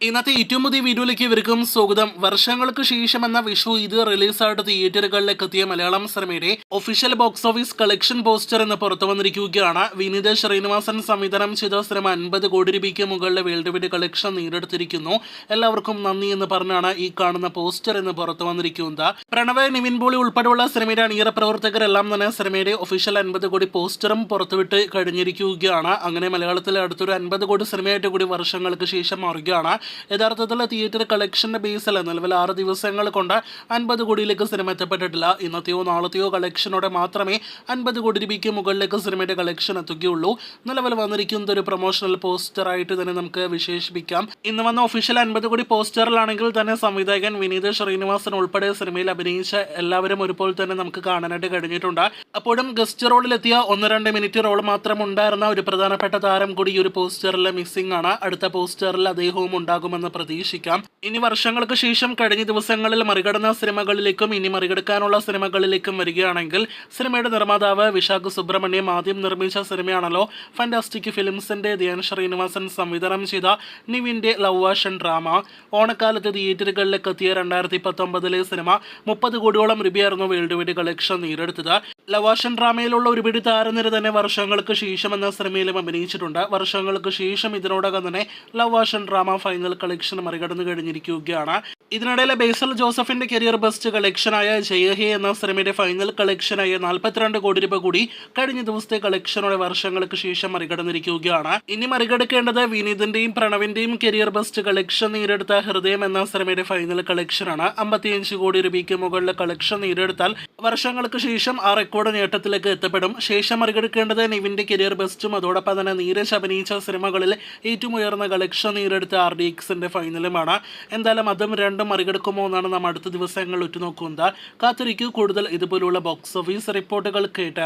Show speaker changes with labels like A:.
A: ഇന്നത്തെ ഏറ്റവും പുതിയ വീഡിയോയിലേക്ക് ഇവർക്കും സ്വാഗതം. വർഷങ്ങൾക്ക് ശേഷം എന്ന വിഷു ഇത് റിലീസായിട്ട് തിയേറ്ററുകളിലേക്ക് എത്തിയ മലയാളം സിനിമയുടെ official box office collection poster എന്ന് പുറത്തു വന്നിരിക്കുകയാണ്. വിനീത് ശ്രീനിവാസൻ സംവിധാനം ചെയ്ത സിനിമ 50 കോടി രൂപയ്ക്ക് മുകളിലെ വേൾഡ് വൈഡ് കളക്ഷൻ നേടിയെടുത്തിരിക്കുന്നു. എല്ലാവർക്കും നന്ദി എന്ന് പറഞ്ഞാണ് ഈ കാണുന്ന പോസ്റ്റർ എന്ന് പുറത്തു വന്നിരിക്കുന്നത്. പ്രണവ്, നിവിൻ പോളി ഉൾപ്പെടെയുള്ള സിനിമയുടെ അണിയറ പ്രവർത്തകരെല്ലാം തന്നെ സിനിമയുടെ ഒഫീഷ്യൽ 50 കോടി പോസ്റ്ററും പുറത്തുവിട്ട് കഴിഞ്ഞിരിക്കുകയാണ്. അങ്ങനെ മലയാളത്തിലെ അടുത്തൊരു 50 കോടി സിനിമയായിട്ട് കൂടി വർഷങ്ങൾക്ക് ശേഷം മാറുകയാണ്. യഥാർത്ഥത്തിൽ തിയേറ്റർ കളക്ഷന്റെ ബേസിൽ നിലവിൽ 6 ദിവസങ്ങൾ കൊണ്ട് 50 കോടിയിലേക്ക് സിനിമ എത്തപ്പെട്ടിട്ടില്ല. ഇന്നത്തെയോ നാളത്തെയോ കളക്ഷനോടെ മാത്രമേ 50 കോടി രൂപയ്ക്ക് മുകളിലേക്ക് സിനിമയുടെ കളക്ഷൻ എത്തുകയുള്ളൂ. നിലവിൽ വന്നിരിക്കുന്നത് ഒരു പ്രൊമോഷണൽ പോസ്റ്റർ ആയിട്ട് തന്നെ നമുക്ക് വിശേഷിപ്പിക്കാം. ഇന്ന് വന്ന ഒഫീഷ്യൽ 50 കോടി പോസ്റ്ററിലാണെങ്കിൽ തന്നെ സംവിധായകൻ വിനീത് ശ്രീനിവാസൻ ഉൾപ്പെടെ സിനിമയിൽ അഭിനയിച്ച എല്ലാവരും ഒരുപോലെ തന്നെ നമുക്ക് കാണാനായിട്ട് കഴിഞ്ഞിട്ടുണ്ട്. അപ്പോഴും ഗസ്റ്റ് റോളിലെത്തിയ 1-2 മിനിറ്റ് റോൾ മാത്രം ഉണ്ടായിരുന്ന ഒരു പ്രധാനപ്പെട്ട താരം കൂടി ഈ ഒരു പോസ്റ്ററിൽ മിസ്സിംഗ് ആണ്. അടുത്ത പോസ്റ്ററിൽ അദ്ദേഹവും ഉണ്ടാകുമെന്ന് പ്രതീക്ഷിക്കാം. ഇനി വർഷങ്ങൾക്ക് ശേഷം കഴിഞ്ഞ ദിവസങ്ങളിൽ മറികടന്ന സിനിമകളിലേക്കും ഇനി മറികടക്കാനുള്ള സിനിമകളിലേക്കും വരികയാണെങ്കിൽ സിനിമയുടെ നിർമ്മാതാവ് വിശാഖ് സുബ്രഹ്മണ്യം ആദ്യം നിർമ്മിച്ച സിനിമയാണല്ലോ ഫാന്റാസ്റ്റിക് ഫിലിംസിന്റെ ധ്യാൻ ശ്രീനിവാസൻ സംവിധാനം ചെയ്ത നിവിന്റെ ലവ് ആക്ഷൻ ഡ്രാമ. ഓണക്കാലത്ത് തിയേറ്ററുകളിലേക്ക് എത്തിയ 2019 സിനിമ 30 കോടിയോളം രൂപയായിരുന്നു വേൾഡ് വൈഡ് കളക്ഷൻ നേടിയെടുത്തത്. ലവ് ആക്ഷൻ ഡ്രാമയിലുള്ള ഒരുപിടി താരനിര തന്നെ വർഷങ്ങൾക്ക് ശേഷം എന്ന സിനിമയിലും അഭിനയിച്ചിട്ടുണ്ട്. വർഷങ്ങൾക്ക് ശേഷം ഇതിനോടകം തന്നെ love action drama final collection മറികടന്നു കഴിഞ്ഞിരിക്കുകയാണ്. ഇതിനിടയിലെ ബേസൽ ജോസഫിന്റെ കരിയർ ബെസ്റ്റ് കളക്ഷനായ ജയഹേ എന്ന സിനിമയുടെ ഫൈനൽ കളക്ഷനായ 42 കോടി രൂപ കൂടി കഴിഞ്ഞ ദിവസത്തെ കളക്ഷനോടെ വർഷങ്ങൾക്ക് ശേഷം മറികടന്നിരിക്കുകയാണ്. ഇനി മറികടക്കേണ്ടത് വിനീതിന്റെയും പ്രണവിന്റെയും കരിയർ ബെസ്റ്റ് കളക്ഷൻ നേടിയെടുത്ത ഹൃദയം എന്ന സിനിമയുടെ ഫൈനൽ കളക്ഷനാണ്. 55 കോടി രൂപയ്ക്ക് മുകളിലെ കളക്ഷൻ നേടിയെടുത്താൽ വർഷങ്ങൾക്ക് ശേഷം ആ റെക്കോർഡ് നേട്ടത്തിലേക്ക് എത്തപ്പെടും. ശേഷം മറികടക്കേണ്ടത് നിവിന്റെ കരിയർ ബെസ്റ്റും അതോടൊപ്പം തന്നെ നീരജ് അഭിനയിച്ച സിനിമകളിൽ ഏറ്റവും ഉയർന്ന കളക്ഷൻ നേടിയെടുത്ത RDXന്റെ ഫൈനലുമാണ്. എന്തായാലും അതും രണ്ടും മറികടക്കുമോ എന്നാണ് നാം അടുത്ത ദിവസങ്ങൾ ഉറ്റുനോക്കുന്നത്. കാത്തിരിക്കൂ കൂടുതൽ ഇതുപോലുള്ള ബോക്സ് ഓഫീസ് റിപ്പോർട്ടുകൾ കേട്ട്.